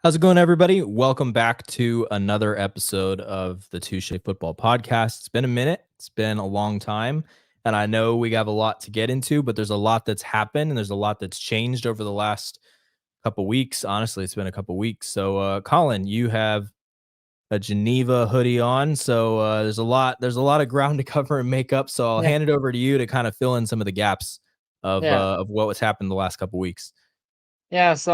How's it going, everybody? Welcome back to another episode of the Touche Football Podcast. It's been a minute. It's been a long time. And I know we have a lot to get into, but there's a lot that's happened and there's a lot that's changed over the last couple weeks. Honestly, it's been a couple weeks. So, Colin, you have a Geneva hoodie on. So there's a lot of ground to cover and make up. So I'll Yeah, hand it over to you to kind of fill in some of the gaps yeah, of what was happened the last couple weeks. yeah. So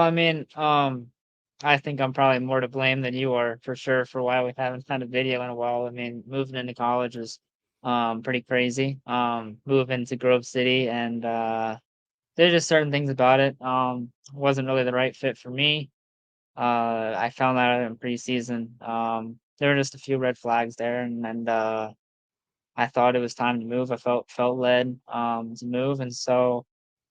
I think I'm probably more to blame than you are for sure for why we haven't had a video in a while. I mean, moving into college was pretty crazy. Moving to Grove City and there's just certain things about it. Wasn't really the right fit for me. I found that out in preseason. There were just a few red flags there and I thought it was time to move. I felt led to move, and so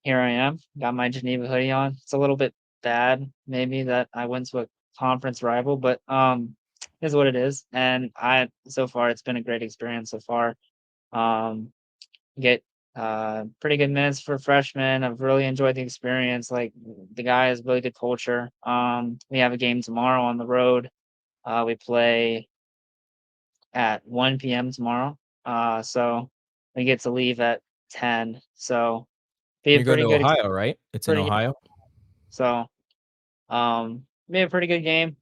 here I am. Got my Geneva hoodie on. It's a little bit bad, maybe that I went to a conference rival, but is what it is. And I so far it's been a great experience so far. Um, get pretty good minutes for freshmen. I've really enjoyed the experience. Like the guy has really good culture. We have a game tomorrow on the road. We play at 1 p.m. tomorrow. So we get to leave at 10. So be a You're going pretty to good, Ohio, right? It's in pretty, Ohio. so, be a pretty good game.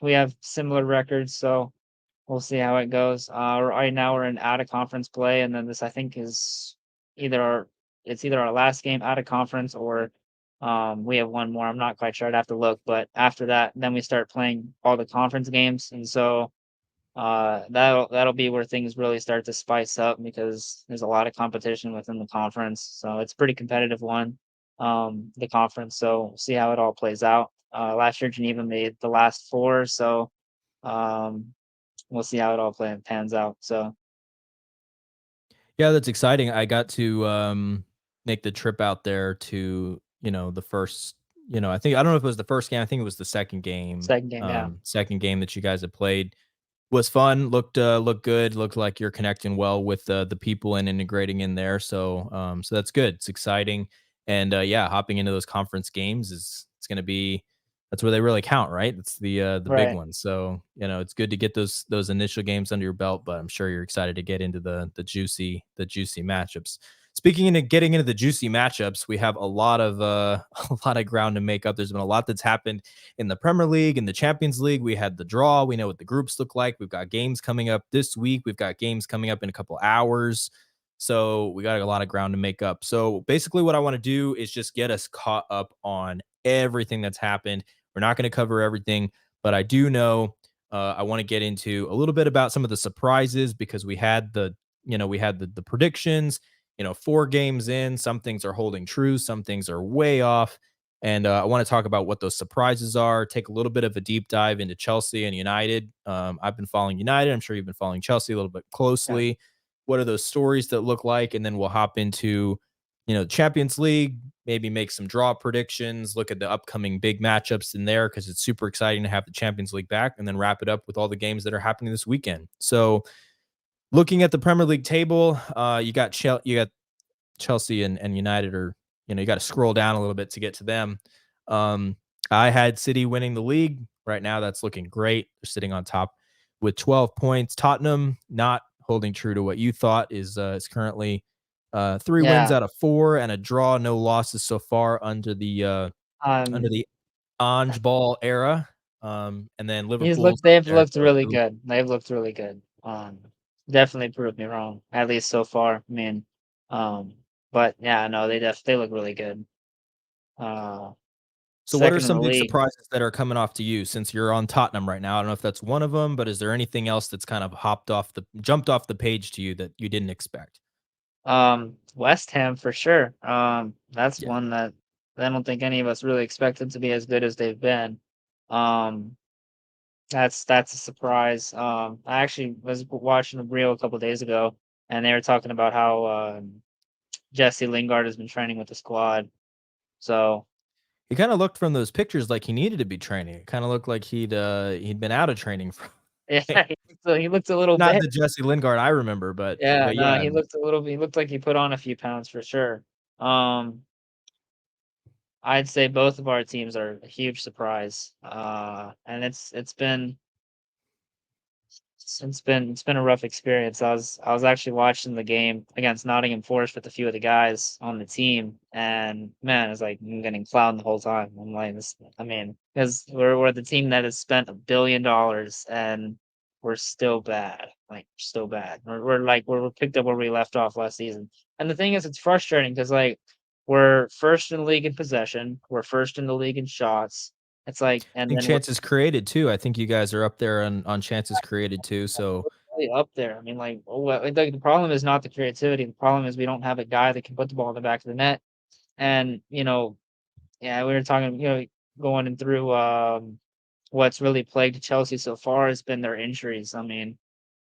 We have similar records, so we'll see how it goes. Right now we're in out of conference play, and then this I think is either our, it's either our last game out of conference or we have one more. I'm not quite sure. I'd have to look, but after that, then we start playing all the conference games, and so that'll be where things really start to spice up because there's a lot of competition within the conference. So it's a pretty competitive one, the conference. So we'll see how it all plays out. Last year Geneva made the last four, so um, we'll see how it all pans out. So Yeah, that's exciting. I got to make the trip out there to, the first, I don't know if it was the first game. I think it was the second game. second game, yeah, Second game that you guys had played was fun. Looked good. Looked like you're connecting well with the people and integrating in there. So that's good. It's exciting. And yeah, hopping into those conference games is it's going to be that's where they really count, right? It's the big right. ones. So it's good to get those initial games under your belt, but I'm sure you're excited to get into the juicy matchups. Speaking of getting into the juicy matchups, we have a lot of a lot of ground to make up. There's been a lot that's happened in the Premier League, in the Champions League. We had the draw. We know what the groups look like. We've got games coming up this week. We've got games coming up in a couple hours. So we got a lot of ground to make up. So basically, what I want to do is just get us caught up on everything that's happened. We're not going to cover everything, but I do know I want to get into a little bit about some of the surprises because we had the predictions. 4 games in, some things are holding true, some things are way off. And I want to talk about what those surprises are, take a little bit of a deep dive into Chelsea and United. I've been following United. I'm sure you've been following Chelsea a little bit Yeah. closely. What are those stories that look like? And then we'll hop into, Champions League, maybe make some draw predictions, look at the upcoming big matchups in there because it's super exciting to have the Champions League back, and then wrap it up with all the games that are happening this weekend. So, looking at the Premier League table, you got Chelsea and United are, you got to scroll down a little bit to get to them. Um, I had City winning the league. Right now, that's looking great. They're sitting on top with 12 points. Tottenham not holding true to what you thought is currently 3 wins Yeah. out of 4 and a draw, no losses so far under the Ange Ball era. And then Liverpool's up they've there. looked So really good. They've looked really good. Definitely proved me wrong, at least so far. I mean, um, but yeah, no, they look really good. Uh, So what are Second in some the big league. surprises that are coming off to you since you're on Tottenham right now? I don't know if that's one of them, but is there anything else that's kind of jumped off the page to you that you didn't expect? West Ham for sure. That's Yeah. one that I don't think any of us really expected to be as good as they've been. Um, that's a surprise. I actually was watching a reel a couple days ago, and they were talking about how Jesse Lingard has been training with the squad. So He kind of looked from those pictures like he needed to be training. It kind of looked like he'd been out of training for yeah, he looked a little not bit. the Jesse Lingard I remember, but Yeah, but no, yeah. he looked a little. He looked like he put on a few pounds for sure. Um, I'd say both of our teams are a huge surprise. And it's been a rough experience. I was actually watching the game against Nottingham Forest with a few of the guys on the team, and man, it's like I'm getting clowned the whole time. I'm like, this, I mean, because we're the team that has spent $1 billion and we're still bad. Like still bad. We're picked up where we left off last season. And the thing is, it's frustrating because like we're first in the league in possession, we're first in the league in shots. It's like, I and think then we're chances created too. I think you guys are up there on chances created too. So really up there. I mean, like, the problem is not the creativity. The problem is we don't have a guy that can put the ball in the back of the net. And yeah, we were talking, going in through what's really plagued Chelsea so far has been their injuries. I mean,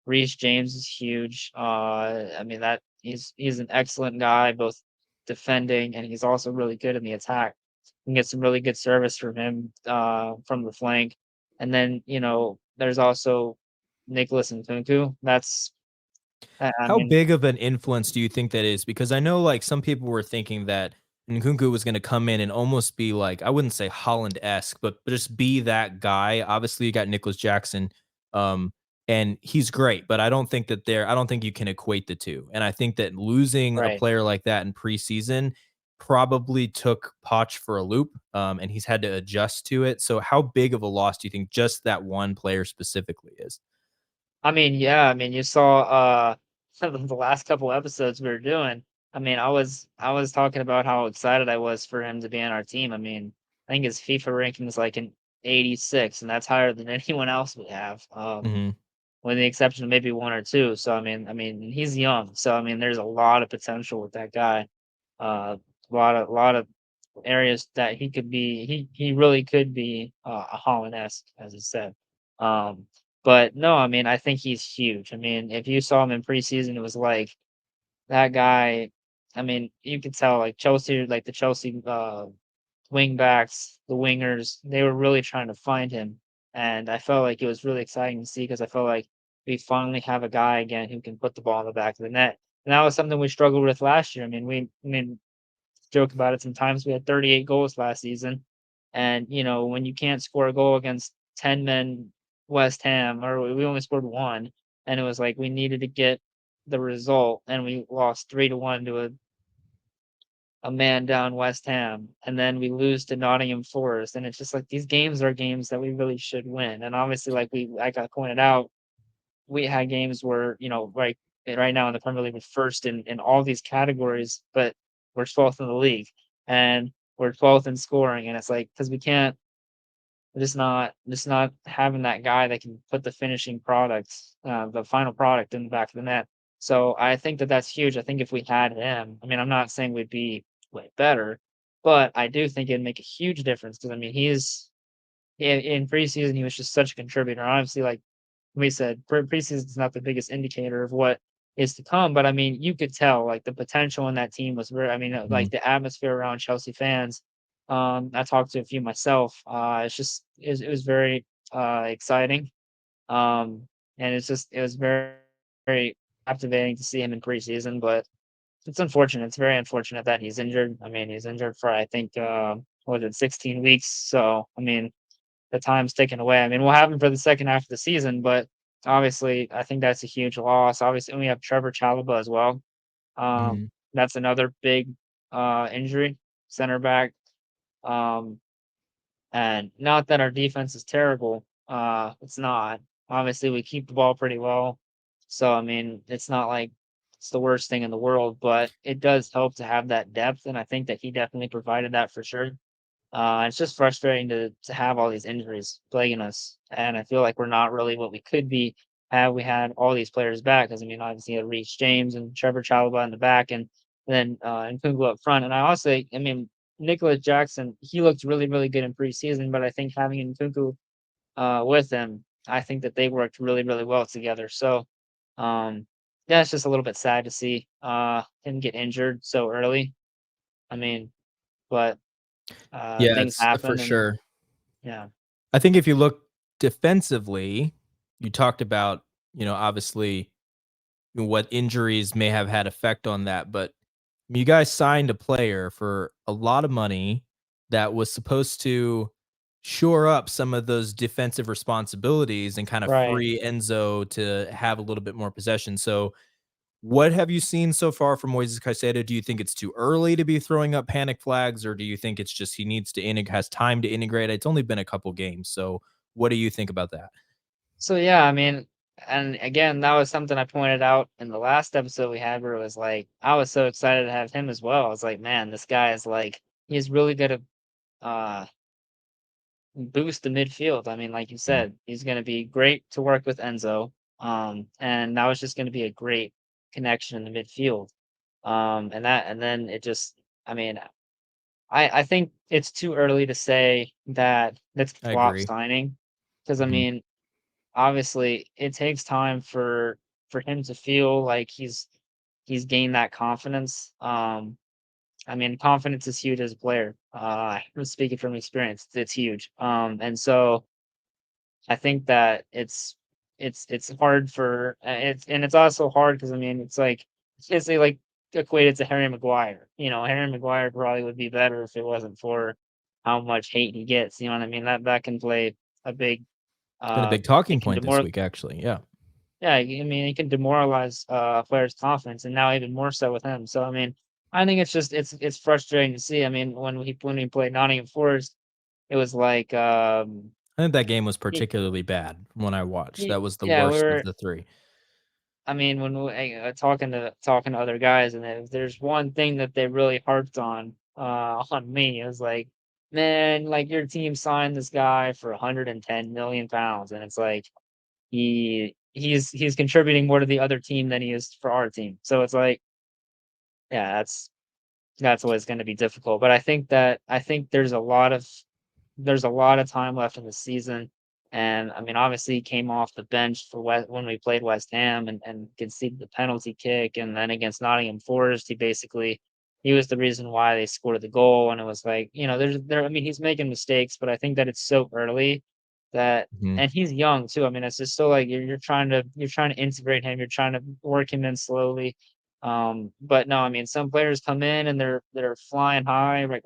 Reece James is huge. I mean that he's an excellent guy, both defending and he's also really good in the attack. You can get some really good service from him from the flank. And then, there's also Nicholas and Nkunku. I how mean, big of an influence do you think that is? Because I know like some people were thinking that Nkunku was going to come in and almost be like, I wouldn't say Holland-esque, but just be that guy. Obviously, you got Nicholas Jackson, um, and he's great, but I don't think you can equate the two. And I think that losing a right. player like that in preseason probably took Poch for a loop, and he's had to adjust to it. So, how big of a loss do you think just that one player specifically is? I mean, yeah, I mean, you saw the last couple episodes we were doing. I mean, I was talking about how excited I was for him to be on our team. I mean, I think his FIFA ranking is like an 86, and that's higher than anyone else we have. Hmm. With the exception of maybe one or two. So I mean, he's young. So I mean, there's a lot of potential with that guy. A lot of areas that he could be. He really could be a Holland-esque, as I said. Um, but no, I mean, I think he's huge. I mean, if you saw him in preseason, it was like that guy. I mean, you could tell like Chelsea, like the Chelsea wing backs, the wingers, they were really trying to find him. And I felt like it was really exciting to see because I felt like we finally have a guy again who can put the ball in the back of the net. And that was something we struggled with last year. I mean, joke about it sometimes. We had 38 goals last season. And, when you can't score a goal against 10 men West Ham, or we only scored one, and it was like we needed to get the result, and we lost 3-1 to a man down West Ham, and then we lose to Nottingham Forest, and it's just like these games are games that we really should win. And obviously, like I pointed out, we had games where right now in the Premier League we're first in all these categories, but we're 12th in the league, and we're 12th in scoring, and it's like because we can't just not having that guy that can put the finishing product, the final product in the back of the net. So I think that that's huge. I think if we had him, I mean, I'm not saying we'd be way better, but I do think it'd make a huge difference because I mean, in preseason he was just such a contributor. Obviously, like we said, preseason is not the biggest indicator of what is to come, but I mean, you could tell like the potential in that team was very. I mean, Hmm. like the atmosphere around Chelsea fans. I talked to a few myself. It was very exciting, and it was very, very captivating to see him in preseason. But it's unfortunate. It's very unfortunate that he's injured. I mean, he's injured for I think what was it, 16 weeks. So I mean, the time's taken away. I mean, we'll have him for the second half of the season, but obviously, I think that's a huge loss. Obviously, we have Trevor Chalobah as well. Hmm. That's another big injury, center back. Um, and not that our defense is terrible. It's not. Obviously, we keep the ball pretty well. So, I mean, it's not like it's the worst thing in the world, but it does help to have that depth. And I think that he definitely provided that for sure. It's just frustrating to have all these injuries plaguing us, and I feel like we're not really what we could be had we had all these players back. Because I mean, obviously, you had Reece James and Trevor Chalobah in the back, and then Nkunku up front. And I mean, Nicholas Jackson, he looked really, really good in preseason, but I think having Nkunku with him, I think that they worked really, really well together. So, um, yeah, it's just a little bit sad to see him get injured so early. I mean, but Yeah, things it's for happen, and sure. yeah. I think if you look defensively, you talked about, obviously what injuries may have had effect on that, but you guys signed a player for a lot of money that was supposed to shore up some of those defensive responsibilities and kind of Right. free Enzo to have a little bit more possession. So, what have you seen so far from Moises Caicedo? Do you think it's too early to be throwing up panic flags, or do you think it's just he needs to has time to integrate? It's only been a couple games, so what do you think about that? So yeah, I mean, and again, that was something I pointed out in the last episode we had where it was like I was so excited to have him as well. I was like, man, this guy is like he's really gonna uh boost the midfield. I mean, like you Mm, said, he's gonna be great to work with Enzo. And that was just gonna be a great connection in the midfield. And then it just I mean, I think it's too early to say that that's a I flop agree. signing. Because I Mhm. mean, obviously it takes time for him to feel like he's gained that confidence. I mean, confidence is huge as a player. I'm speaking from experience, it's huge. And so I think that it's hard for it's also hard because I mean it's like it's like equated to Harry Maguire. You know, Harry Maguire probably would be better if it wasn't for how much hate he gets. You know what I mean? That can play a big It's been a big talking it can point this demor week, actually. Yeah. yeah, I mean, it can demoralize a player's confidence, and now even more so with him. So I mean, I think it's just it's frustrating to see. I mean, when we played Nottingham Forest, it was like I think that game was y- particularly bad when I watched. That was the yeah, we worst of were the 3. I mean, when talking to other guys, and if there's one thing that they really harped on me, it was like, man, like your team signed this guy for 110 million pounds, and it's like he's contributing more to the other team than he is for our team. So it's like, yeah, that's always going to be difficult. But I think there's a lot of time left in the season. And I mean, obviously, he came off the bench for when we played West Ham and conceded the penalty kick. And then against Nottingham Forest, he was the reason why they scored the goal. And it was like, you know, I mean, he's making mistakes, but I think that it's so early that, Mhm. and he's young too. I mean, it's just so like you're trying to integrate him, you're trying to work him in slowly. But no, I mean, some players come in and they're flying high, like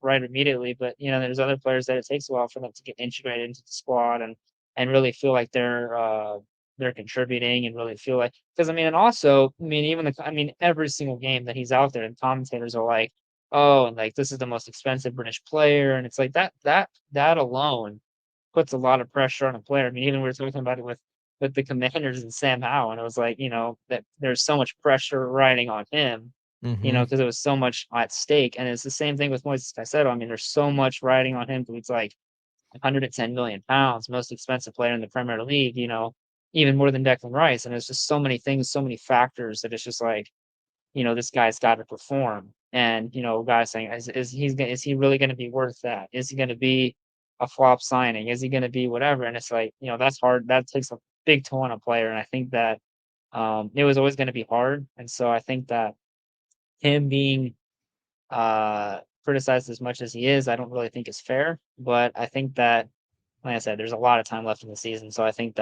right immediately. But you know, there's other players that it takes a while for them to get integrated into the squad and really feel like they're contributing and really feel like because I mean, and also I mean, I mean, every single game that he's out there, and commentators are like, oh, and like this is the most expensive British player, and it's like that alone puts a lot of pressure on a player. I mean, even we were talking about it with the Commanders and Sam Howell, and it was like, you know, that there's so much pressure riding on him, you know, Mhm. because there was so much at stake. And it's the same thing with Moises Caicedo. I mean, there's so much riding on him. 'Cause it's like 110 million pounds, most expensive player in the Premier League, you know, even more than Declan Rice. And it's just so many things, so many factors that it's just like, you know, this guy's got to perform. And, you know, guys saying, is he really going to be worth that? Is he going to be a flop signing? Is he going to be whatever? And it's like, you know, that's hard. That takes a big toll on a player. And I think that it was always going to be hard. And so I think that him being criticized as much as he is, I don't really think is fair. But I think that, like I said, there's a lot of time left in the season. So I think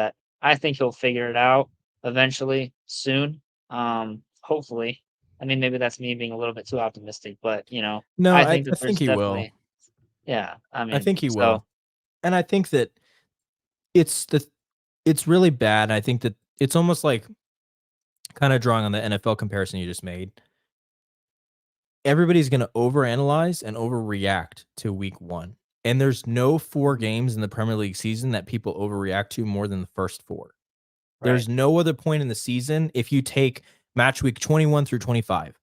he'll figure it out eventually soon. Hopefully. I mean, maybe that's me being a little bit too optimistic, but you know, No, I I think I that think there's he will. definitely, yeah. I I mean, think he so will. And I think that it's the it's really bad. I think that it's almost like kinda drawing on the NFL comparison you just made. Everybody's gonna overanalyze and overreact to week 1, and there's no 4 mhm, games in the Premier League season that people overreact to more than the first 4. right, There's no other point in the season if you take match week 21 through 25.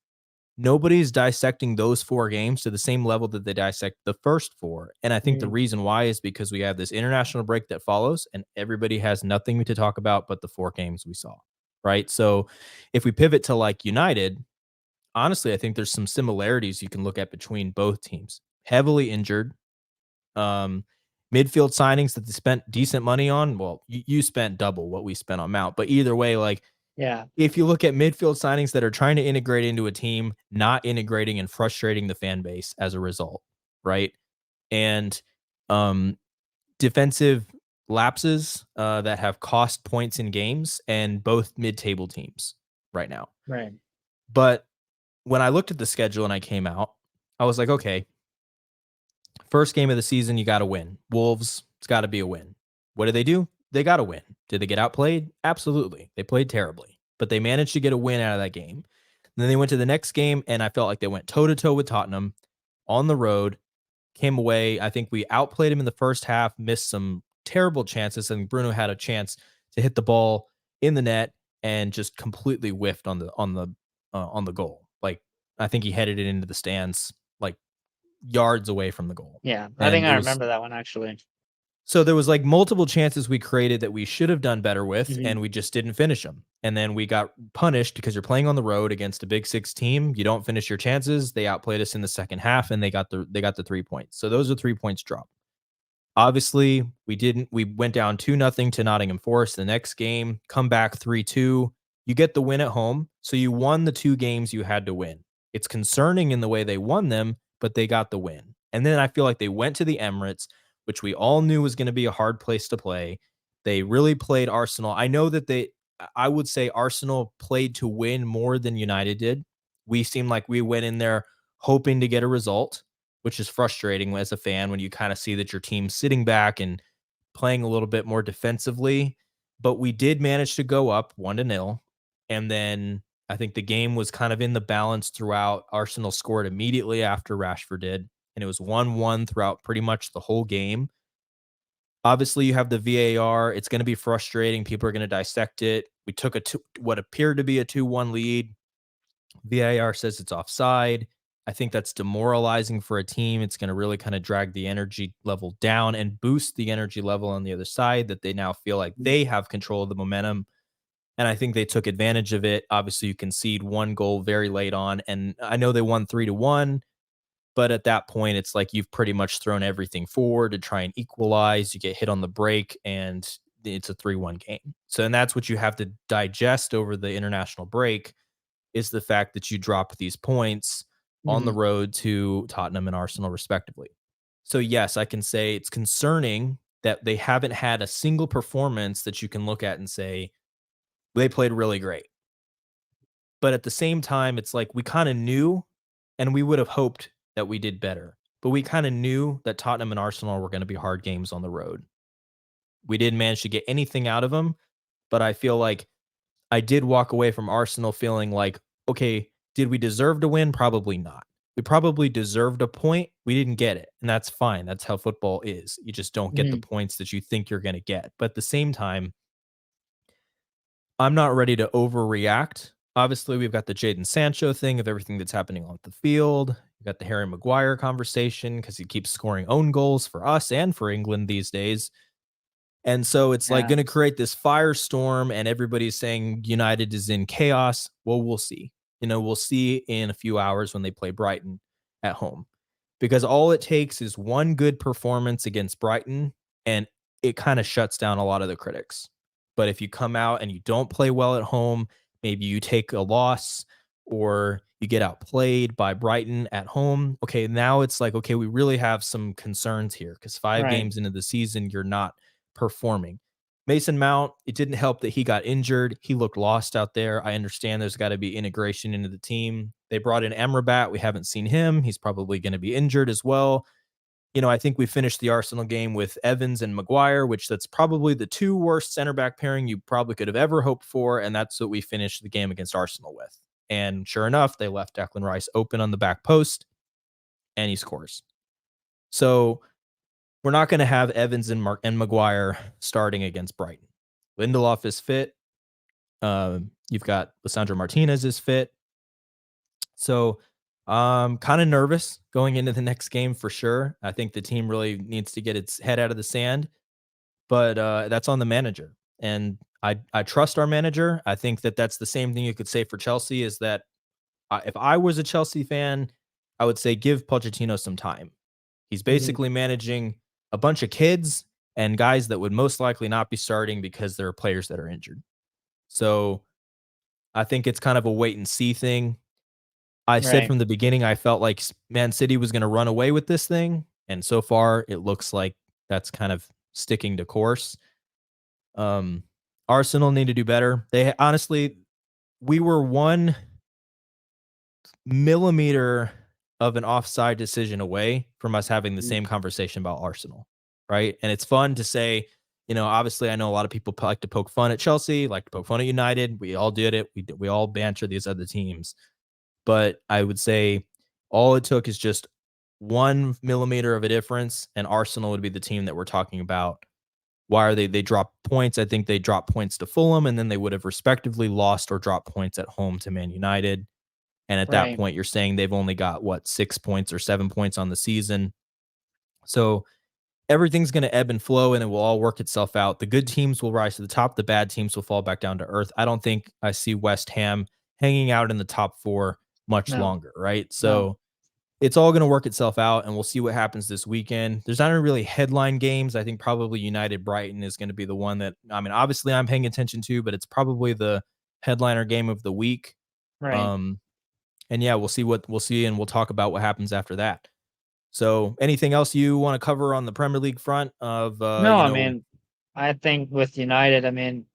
Nobody's dissecting those 4 games to the same level that they dissect the first 4, and I think the mm, reason why is because we have this international break that follows, and everybody has nothing to talk about but the 4 games we saw, right? So, if we pivot to, like, United, honestly, I think there's some similarities you can look at between both teams. Heavily injured, um, midfield signings that they spent decent money on. Well, you spent double what we spent on Mount, but either way, like yeah, if you look at midfield signings that are trying to integrate into a team, not integrating and frustrating the fan base as a result, right? And um, defensive lapses that have cost points in games and both mid-table teams right now. right, But when I looked at the schedule and I came out, I was like, okay, First game of the season, you got to win. Wolves, it's got to be a win. What do? They got to win. Did they get outplayed? Absolutely. They played terribly, but they managed to get a win out of that game. And then they went to the next game, and I felt like they went toe to toe with Tottenham on the road, came away. I think we outplayed him in the first half, missed some terrible chances. I think Bruno had a chance to hit the ball in the net and just completely whiffed on the goal. Like I think he headed it into the stands like yards away from the goal. Yeah, I think And it I was remember that one actually. so there was like multiple chances we created that we should have done better with, Mhm. and we just didn't finish them. And then we got punished because you're playing on the road against a Big Six team. You don't finish your chances. They outplayed us in the second half, and they got the 3 points. So those are 3 points dropped. Obviously, we didn't. We went down 2-0 to Nottingham Forest. The next game, come back 3-2. You get the win at home. So you won the two games you had to win. It's concerning in the way they won them, but they got the win. And then I feel like they went to the Emirates, which we all knew was going to be a hard place to play. They really played Arsenal. I know that I would say Arsenal played to win more than United did. We seemed like we went in there hoping to get a result, which is frustrating as a fan when you kind of see that your team's sitting back and playing a little bit more defensively. But we did manage to go up 1-0. And then I think the game was kind of in the balance throughout. Arsenal scored immediately after Rashford did, and it was 1-1 throughout pretty much the whole game. Obviously, you have the VAR. It's going to be frustrating. People are going to dissect it. We took what appeared to be a 2-1 lead. VAR says it's offside. I think that's demoralizing for a team. It's going to really kind of drag the energy level down and boost the energy level on the other side that they now feel like they have control of the momentum. And I think they took advantage of it. Obviously, you concede one goal very late on. And I know they won 3-1, but at that point, it's like you've pretty much thrown everything forward to try and equalize. You get hit on the break, and it's a 3-1 game. So, and that's what you have to digest over the international break is the fact that you drop these points on the Mhm. road to Tottenham and Arsenal, respectively. So, yes, I can say it's concerning that they haven't had a single performance that you can look at and say they played really great. But at the same time, it's like we kind of knew and we would have hoped that we did better. But we kind of knew that Tottenham and Arsenal were going to be hard games on the road. We didn't manage to get anything out of them, but I feel like I did walk away from Arsenal feeling like, okay, did we deserve to win? Probably not. We probably deserved a point. We didn't get it. And that's fine. That's how football is. You just don't get the Mhm. points that you think you're going to get. But at the same time, I'm not ready to overreact. Obviously, we've got the Jaden Sancho thing of everything that's happening on the field. We've got the Harry Maguire conversation because he keeps scoring own goals for us and for England these days. And so it's like Yeah. going to create this firestorm, and everybody's saying United is in chaos. Well, we'll see. We'll see in a few hours when they play Brighton at home, because all it takes is one good performance against Brighton, and it kind of shuts down a lot of the critics. But if you come out and you don't play well at home, maybe you take a loss or you get outplayed by Brighton at home. Okay, now it's like, okay, we really have some concerns here because five Right. games into the season, you're not performing. Mason Mount, it didn't help that he got injured. He looked lost out there. I understand there's got to be integration into the team. They brought in Amrabat. We haven't seen him. He's probably going to be injured as well. I think we finished the Arsenal game with Evans and Maguire, which that's probably the two worst center back pairing you probably could have ever hoped for. And that's what we finished the game against Arsenal with. And sure enough, they left Declan Rice open on the back post and he scores. So we're not going to have Evans and Maguire starting against Brighton. Lindelof is fit. You've got Lissandro Martinez is fit. So kind of nervous going into the next game for sure. I think the team really needs to get its head out of the sand, but that's on the manager. And I trust our manager. I think that that's the same thing you could say for Chelsea is that if I was a Chelsea fan, I would say give Pochettino some time. He's Mhm. basically managing a bunch of kids and guys that would most likely not be starting because there are players that are injured. So I think it's kind of a wait and see thing. I said Right. from the beginning, I felt like Man City was going to run away with this thing. And so far, it looks like that's kind of sticking to course. Um, Arsenal need to do better. They honestly, we were 1 millimeter of an offside decision away from us having the Mhm. same conversation about Arsenal, right? And it's fun to say, obviously, I know a lot of people like to poke fun at Chelsea, like to poke fun at United. We all did it. We all banter these other teams, but I would say all it took is just 1 millimeter of a difference, and Arsenal would be the team that we're talking about. Why are they dropped points? I think they dropped points to Fulham, and then they would have respectively lost or dropped points at home to Man United. And at that Right. point, you're saying they've only got what, 6 points or 7 points on the season. So everything's going to ebb and flow, and it will all work itself out. The good teams will rise to the top. The bad teams will fall back down to earth. I don't think I see West Ham hanging out in the top four much No. longer, right? No. So it's all going to work itself out, and we'll see what happens this weekend. There's not really headline games. I think probably United Brighton is going to be the one that, I mean, obviously I'm paying attention to, but it's probably the headliner game of the week. Right. Um, and yeah, we'll see, and we'll talk about what happens after that. So, anything else you want to cover on the Premier League front of, No, I mean, I think with United, I mean,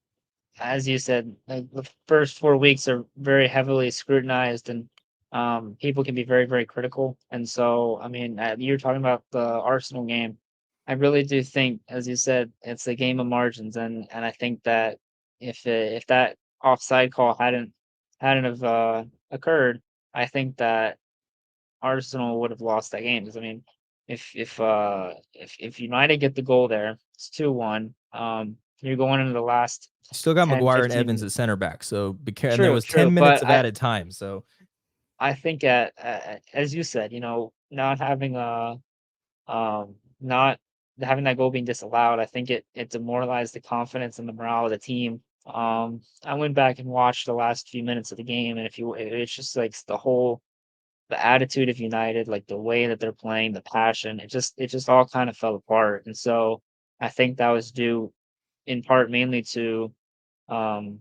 as you said, the first 4 weeks are very heavily scrutinized, and people can be very, very critical. And so, I mean, you're talking about the Arsenal game. I really do think, as you said, it's a game of margins, and I think that if that offside call hadn't have occurred, I think that Arsenal would have lost that game. Because I mean, if United get the goal there, it's 2-1. You're going into the last still got 10, Maguire and 15 Evans at minutes. center back. So, and there True, was true. 10 minutes But of added time. So, I think as you said, not having not having that goal being disallowed, I think it demoralized the confidence and the morale of the team. I went back and watched the last few minutes of the game, and it's just like the attitude of United, like the way that they're playing, the passion, it just all kind of fell apart. And so I think that was due in part mainly to um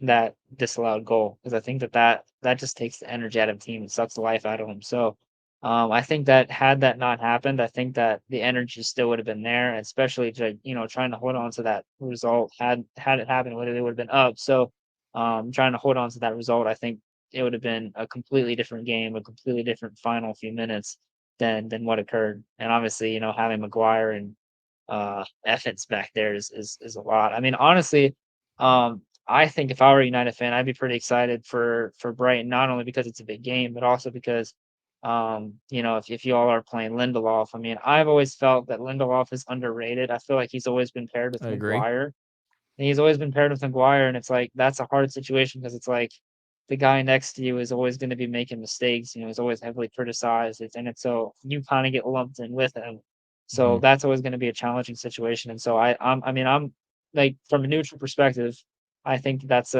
that disallowed goal, because I think that just takes the energy out of the team and sucks the life out of them. So I think that had that not happened, I think that the energy still would have been there, especially to, trying to hold on to that result. Had it happened, they would have been up. So trying to hold on to that result, I think it would have been a completely different game, a completely different final few minutes than what occurred. And obviously, having Maguire and Evans back there is a lot. I mean, honestly, I think if I were a United fan, I'd be pretty excited for Brighton, not only because it's a big game, but also because, if you all are playing Lindelof. I mean, I've always felt that Lindelof is underrated. I feel like he's always been paired with I agree. Maguire, and he's always been paired with Maguire, and it's like that's a hard situation because it's like the guy next to you is always going to be making mistakes. He's always heavily criticized, and it's so you kind of get lumped in with him. So Mhm. that's always going to be a challenging situation. And so I'm like from a neutral perspective, I think that's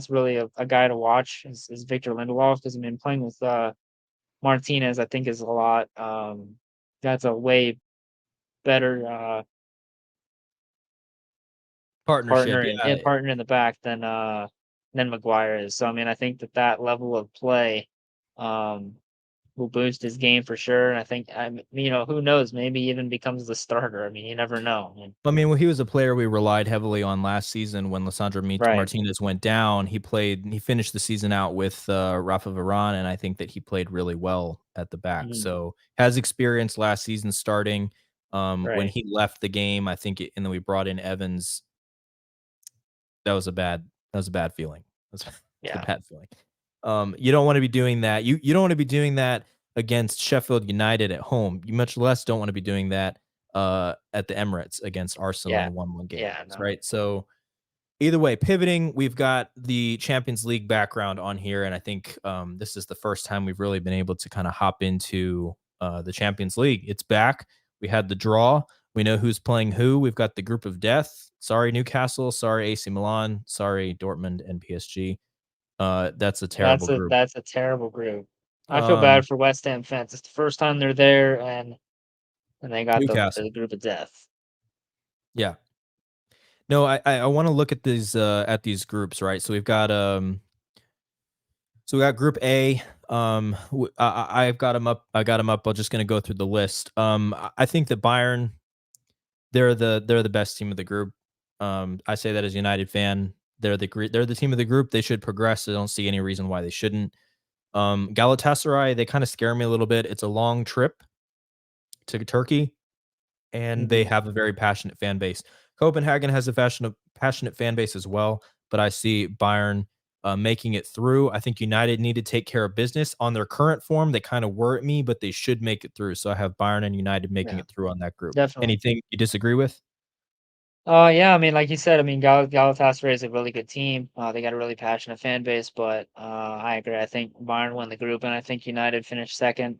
really a guy to watch is Victor Lindelof, because I mean playing with Martinez I think is a lot. That's a way better Partnership. Yeah. partner in the back than Maguire is. So I mean, I think that level of play um, will boost his game for sure. And I think who knows, maybe even becomes the starter. I mean, you never know. I mean, I mean, well, he was a player we relied heavily on last season when Lissandro right. Martinez went down. He finished the season out with Rafa Varane, and I think that he played really well at the back. Mhm. So has experience last season starting. When Right. he left the game, I think, and then we brought in Evans. That was a bad feeling. That's a Yeah. bad feeling. You don't want to be doing that. You don't want to be doing that against Sheffield United at home. You much less don't want to be doing that at the Emirates against Arsenal in Yeah. a 1-1 game, Yeah. No. right? So either way, pivoting, we've got the Champions League background on here, and I think this is the first time we've really been able to kind of hop into the Champions League. It's back. We had the draw. We know who's playing who. We've got the group of death. Sorry, Newcastle. Sorry, AC Milan. Sorry, Dortmund and PSG. That's a terrible group. That's a terrible group. I feel Um, bad for West Ham fans. It's the first time they're there, and they got the Newcastle. group of death. Yeah. No, I want to look at these groups, right? So we got Group A. I've got them up. I got them up. I'm just going to go through the list. I think that Bayern, they're the best team of the group. I say that as a United fan. They're the team of the group. They should progress. I don't see any reason why they shouldn't. Galatasaray, they kind of scare me a little bit. It's a long trip to Turkey, and they Mhm. have a very passionate fan base. Copenhagen has a passionate fan base as well, but I see Bayern making it through. I think United need to take care of business on their current form. They kind of worry me, but they should make it through. So I have Bayern and United making Yeah, it through on that group. definitely. Anything you disagree with? Yeah, I mean, like you said, I mean, Galatasaray is a really good team. They got a really passionate fan base, but I agree. I think Bayern won the group, and I think United finished second.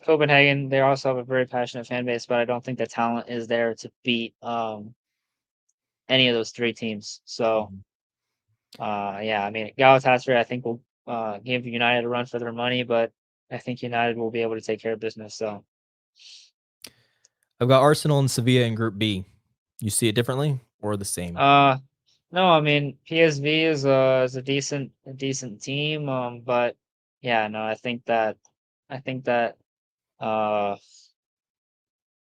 Copenhagen, they also have a very passionate fan base, but I don't think the talent is there to beat any of those three teams. So, Mhm. yeah, I mean, Galatasaray, I think will give United a run for their money, but I think United will be able to take care of business. So, I've got Arsenal and Sevilla in Group B. You see it differently or the same? uh, no, I mean PSV is a decent team. But yeah, no, I think that uh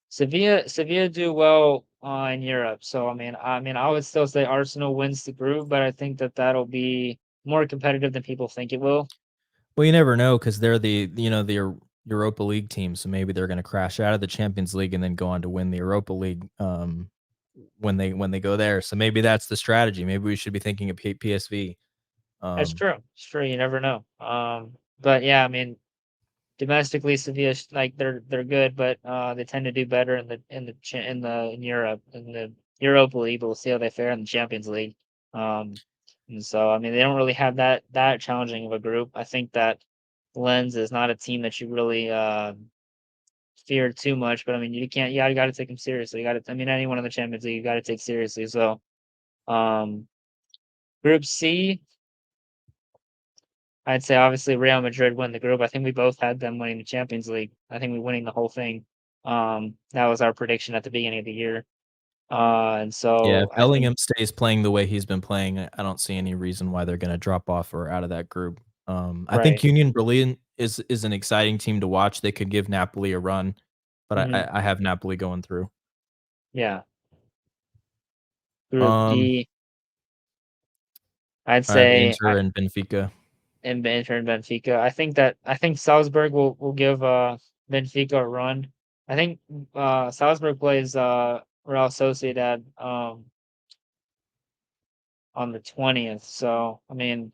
Sevilla do well in Europe. So I mean I would still say Arsenal wins the group, but I think that that'll be more competitive than people think it will. Well, you never know because they're the Europa League team, so maybe they're going to crash out of the Champions League and then go on to win the Europa League when they go there. So maybe that's the strategy. Maybe we should be thinking of PSV. That's Um, true. It's true. You never know. But yeah, I mean domestically Sevilla like they're good, but they tend to do better in Europe in the Europa League. But we'll see how they fare in the Champions League. Um, and so I mean they don't really have that challenging of a group. I think that Lens is not a team that you really fear too much. But I mean you can't. Yeah, you got to take them seriously. You got to. I mean anyone in the Champions League you got to take seriously. So um, Group C. I'd say obviously Real Madrid win the group. I think we both had them winning the Champions League. I think we winning the whole thing. That was our prediction at the beginning of the year. And yeah, if so I think Bellingham stays playing the way he's been playing, I don't see any reason why they're going to drop off or out of that group. I think right. Union Berlin is an exciting team to watch. They could give Napoli a run, but Hmm. I have Napoli going through. Yeah. Group Um, D, I'd I have say Inter and Benfica. Inter and Benfica. I think Salzburg will give Benfica a run. I think Salzburg plays Real Sociedad on the 20th. So I mean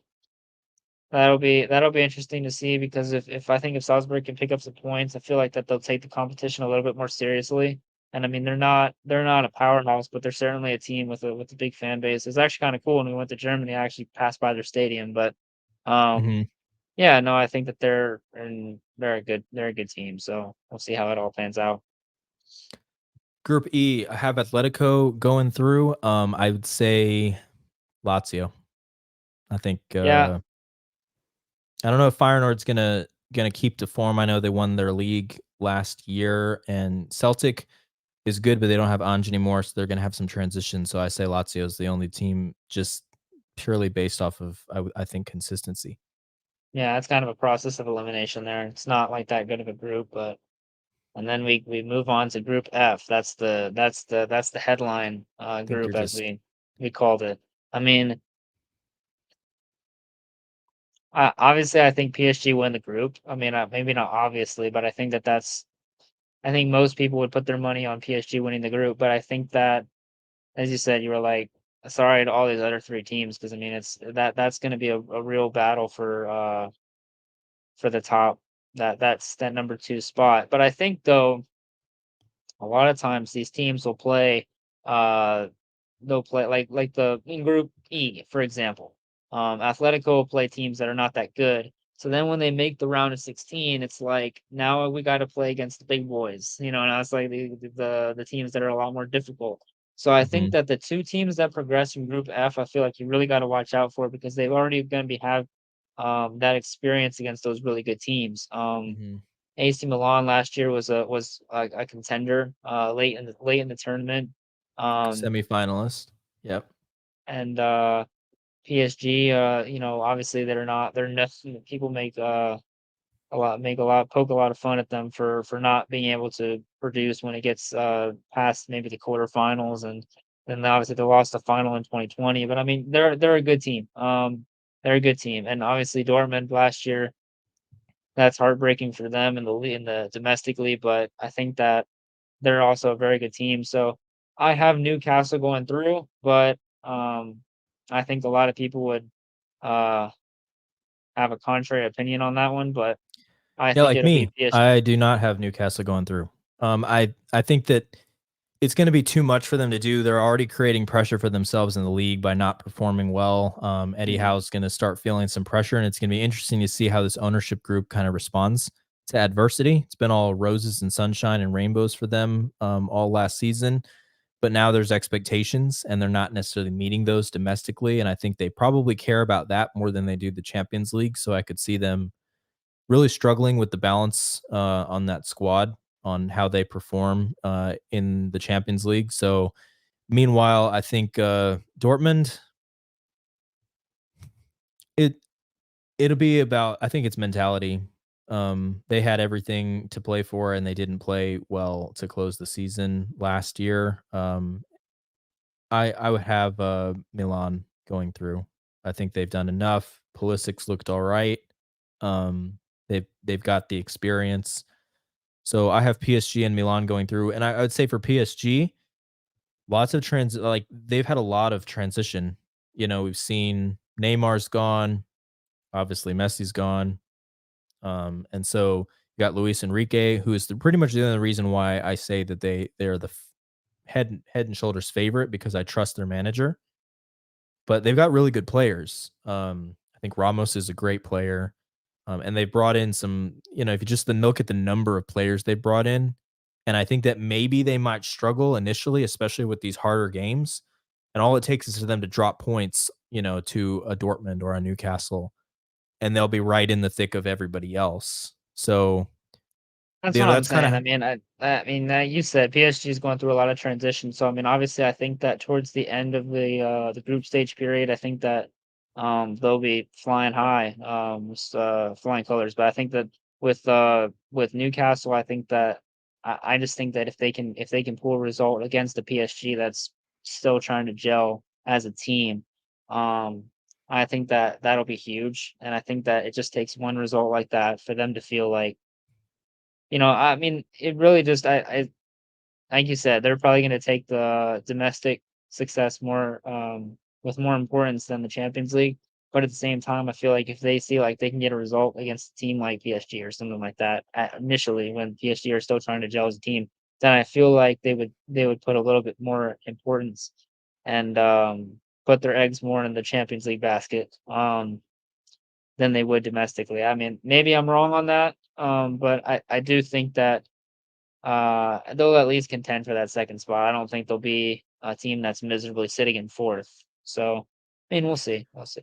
that'll be interesting to see because if I think if Salzburg can pick up some points, I feel like that they'll take the competition a little bit more seriously. And I mean they're not a powerhouse, but they're certainly a team with a big fan base. It's actually kind of cool when we went to Germany. I actually passed by their stadium, but um Mhm. yeah, no, I think that they're a good team. So we'll see how it all pans out. Group E, I have Atletico going through. I would say Lazio. I think Yeah, I don't know if Feyenoord's gonna keep the form. I know they won their league last year, and Celtic is good, but they don't have Ange anymore, so they're gonna have some transition. So I say Lazio is the only team just purely based off of I think consistency. yeah, it's kind of a process of elimination there. It's not like that good of a group, but and then we move on to Group F. That's the headline I think group you're as just we called it. I mean, obviously, I think PSG win the group. I mean, maybe not obviously, but I think most people would put their money on PSG winning the group. But I think that, as you said, you were like, sorry to all these other three teams because I mean, that's going to be a real battle for the top that's that number two spot. But I think though a lot of times these teams will play uh they'll play like the in group E, for example. Atletico will play teams that are not that good. So then when they make the round of 16, it's like now we got to play against the big boys, now it's like the teams that are a lot more difficult. So I think mhm, that the two teams that progress from group F, I feel like you really got to watch out for because they've already going to be have that experience against those really good teams. mhm. AC Milan last year was a contender late in the tournament, um, Semifinalist. Yep. and PSG. Obviously they're nothing. People poke a lot of fun at them for not being able to produce when it gets past maybe the quarterfinals, and then obviously they lost the final in 2020. But I mean they're a good team. They're a good team, and obviously Dortmund last year. that's heartbreaking for them in the domestically, but I think that they're also a very good team. So I have Newcastle going through, but I think a lot of people would uh, have a contrary opinion on that one. But I Yeah, think like it'll be me, PSG. I do not have Newcastle going through. I think that it's going to be too much for them to do. They're already creating pressure for themselves in the league by not performing well. Eddie Mhm. Howe's going to start feeling some pressure, and it's going to be interesting to see how this ownership group kind of responds to adversity. It's been all roses and sunshine and rainbows for them all last season, but now there's expectations, and they're not necessarily meeting those domestically. And I think they probably care about that more than they do the Champions League. So I could see them really struggling with the balance on that squad on how they perform in the Champions League. So, meanwhile, I think Dortmund it it'll be about I think it's mentality. They had everything to play for, and they didn't play well to close the season last year. I would have Milan going through. I think they've done enough. Pulisic's looked all right. They've got the experience. So I have PSG and Milan going through, and I would say for PSG, lots of like they've had a lot of transition. We've seen Neymar's gone, obviously Messi's gone, and so you got Luis Enrique, who is pretty much the only reason why I say that they are the head and shoulders favorite because I trust their manager. But they've got really good players. I think Ramos is a great player. And they brought in some, if you just then look at the number of players they brought in, and I think that maybe they might struggle initially, especially with these harder games. And all it takes is for them to drop points, to a Dortmund or a Newcastle, and they'll be right in the thick of everybody else. So, That's what I'm that's kind saying. of I mean, you said PSG is going through a lot of transition. So I mean, obviously, I think that towards the end of the group stage period, I think that they'll be flying high, flying colors. But I think that with Newcastle, I think that I just think that if they can pull a result against the PSG that's still trying to gel as a team, um, I think that that'll be huge. And I think that it just takes one result like that for them to feel like, I mean, it really just I like you said, they're probably gonna take the domestic success more, with more importance than the Champions League. But at the same time, I feel like if they see like they can get a result against a team like PSG or something like that initially when PSG are still trying to gel as a team, then I feel like they would put a little bit more importance and put their eggs more in the Champions League basket. Than they would domestically. I mean, maybe I'm wrong on that, but I do think that they'll at least contend for that second spot. I don't think they'll be a team that's miserably sitting in fourth. So, I mean, we'll see. We'll see.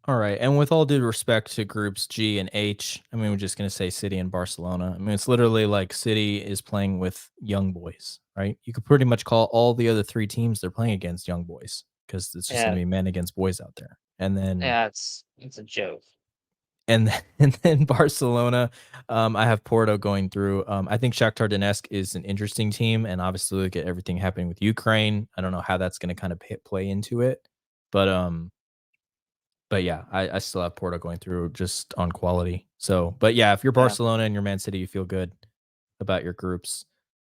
all right. And with all due respect to groups G and H, I mean, we're just going to say City and Barcelona. I mean, it's literally like City is playing with young boys, right? You could pretty much call all the other three teams they're playing against young boys because it's just going to Yeah, be men against boys out there. And then yeah, it's a joke. and then Barcelona, I have Porto going through. I think Shakhtar Donetsk is an interesting team, and obviously look at everything happening with Ukraine. I don't know how that's going to kind of play into it, but but yeah, I still have Porto going through just on quality. So, but yeah, if you're Yeah, Barcelona and you're Man City, you feel good about your groups.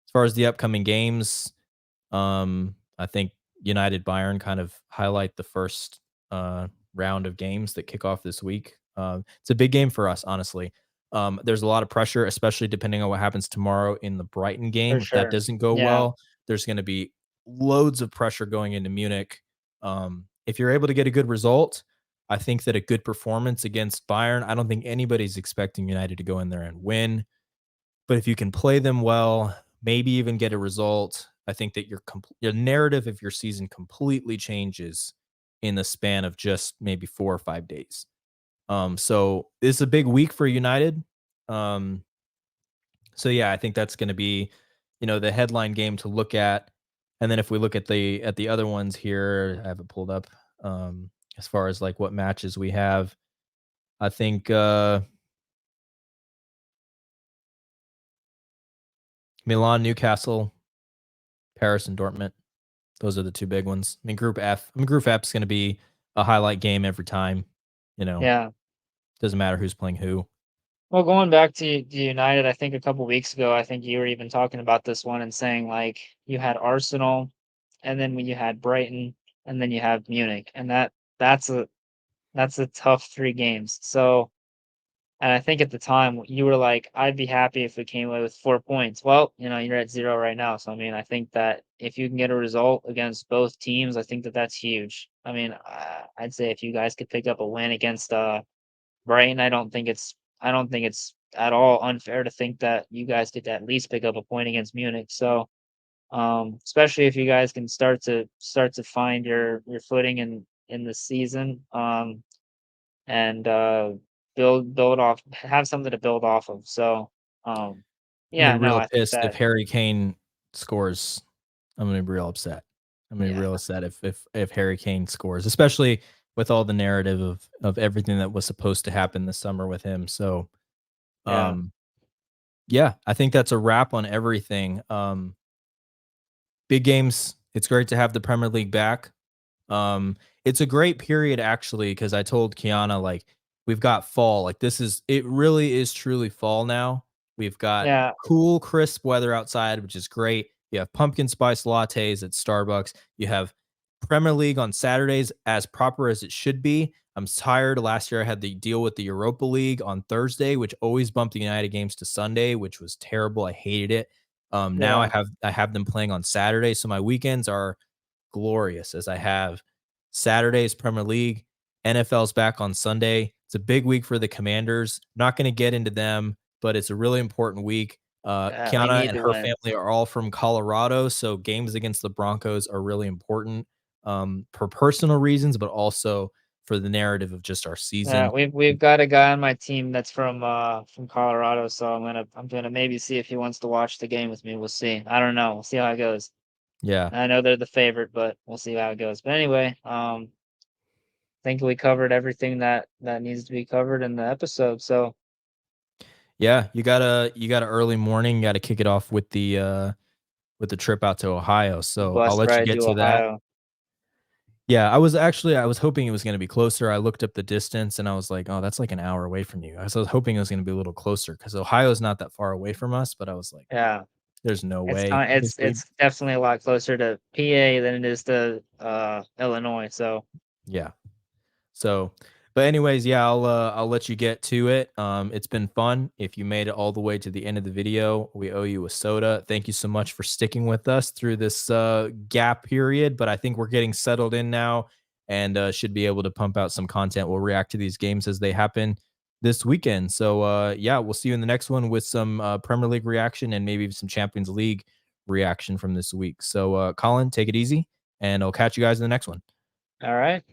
As far as the upcoming games, I think United Bayern kind of highlight the first round of games that kick off this week. It's a big game for us, honestly. There's a lot of pressure, especially depending on what happens tomorrow in the Brighton for game. If that sure. doesn't go Yeah, well, there's going to be loads of pressure going into Munich. If you're able to get a good result, I think that a good performance against Bayern, I don't think anybody's expecting United to go in there and win. But if you can play them well, maybe even get a result, I think that your narrative of your season completely changes in the span of just maybe 4 or 5 days. So it's a big week for United. Um, so yeah, I think that's going to be, the headline game to look at. And then if we look at the other ones here, I have it pulled up. As far as like what matches we have, I think Milan, Newcastle, Paris, and Dortmund. Those are the two big ones. Group F is going to be a highlight game every time. You know, yeah. doesn't matter who's playing who. Well, going back to United, I think a couple weeks ago, I think you were even talking about this one and saying like you had Arsenal, and then when you had Brighton, and then you have Munich, and that's a that's a tough 3 games. So, and I think at the time you were like, I'd be happy if we came away with 4 points. Well, you're at 0 right now. So, I mean, I think that if you can get a result against both teams, I think that that's huge. I mean, I'd say if you guys could pick up a win against Brighton, I don't think it's at all unfair to think that you guys could at least pick up a point against Munich. So, especially if you guys can start to find your footing in the season, and build off, have something to build off of. So, um, I'm gonna yeah, be no, real I think pissed if that, Harry Kane scores. I'm gonna be real upset. I'm gonna be yeah, real upset if Harry Kane scores, especially with all the narrative of everything that was supposed to happen this summer with him. So, yeah, um, yeah, I think that's a wrap on everything. Big games. It's great to have the Premier League back. It's a great period actually because I told Kiana like we've got fall. Like it really is truly fall now. We've got yeah, cool, crisp weather outside, which is great. You have pumpkin spice lattes at Starbucks. You have Premier League on Saturdays as proper as it should be. I'm tired. Last year I had to deal with the Europa League on Thursday, which always bumped the United games to Sunday, which was terrible. I hated it. Now yeah, I have them playing on Saturday, so my weekends are glorious as I have Saturday's Premier League, NFL's back on Sunday. It's a big week for the Commanders. Not going to get into them, but it's a really important week. yeah. We Kiana need and to her win. family are all from Colorado, so games against the Broncos are really important for personal reasons, but also for the narrative of just our Yeah, season. we've got a guy on my team that's from Colorado, so I'm gonna maybe see if he wants to watch the game with me. We'll see. I don't know. We'll see how it goes. Yeah. I know they're the favorite, but we'll see how it goes. But anyway, think we covered everything that needs to be covered in the episode. So Yeah, you got a early morning, you got to kick it off with the trip out to Ohio. the So I'll bus let you ride get to to that. Ohio. Yeah, I was hoping it was gonna be closer. I looked up the distance and I was like, "Oh, that's like an hour away from you." I was hoping it was gonna be a little closer because Ohio's not that far away from us, but I was like, Yeah, "There's no it's way." Basically, it's definitely a lot closer to PA than it is to Illinois. So yeah. So, but anyways, yeah, I'll let you get to it. It's been fun. If you made it all the way to the end of the video, we owe you a soda. Thank you so much for sticking with us through this gap period. But I think we're getting settled in now, and should be able to pump out some content. We'll react to these games as they happen this weekend. So yeah, we'll see you in the next one with some Premier League reaction and maybe some Champions League reaction from this week. So Colin, take it easy, and I'll catch you guys in the next one. all right.